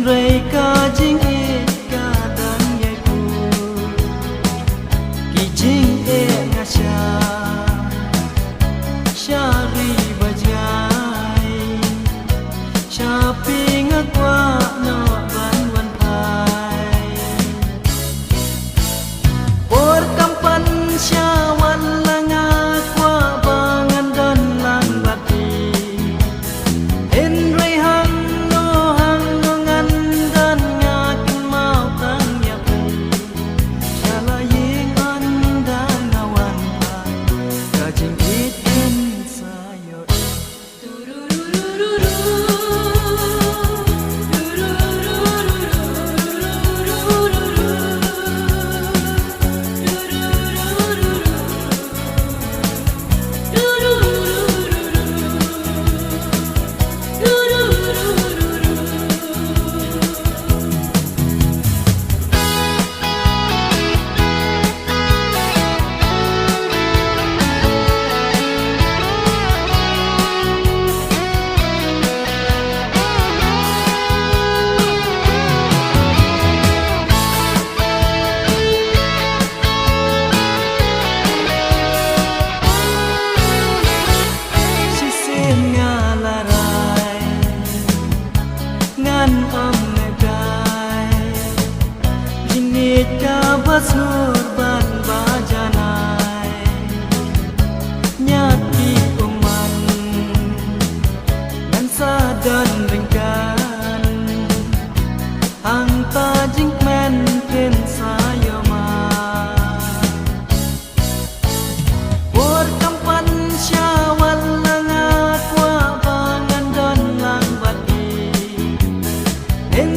ray ka jing e ka dan ye ku ki jing e nga sha ri ba jai sha pi nga kwa no ban wan pai por kampan sha wan la nga kwa bangan dan lang bati en ray hang no ngan dan nga kin mau tang ya pu sha la ying an dan nga wan pa ka jing it en sa yo ka basur ban bajanai nyati uman nan sadan ringkan ang tajing men ken sayama por kampan syawal langat wa bangan dan lang bati en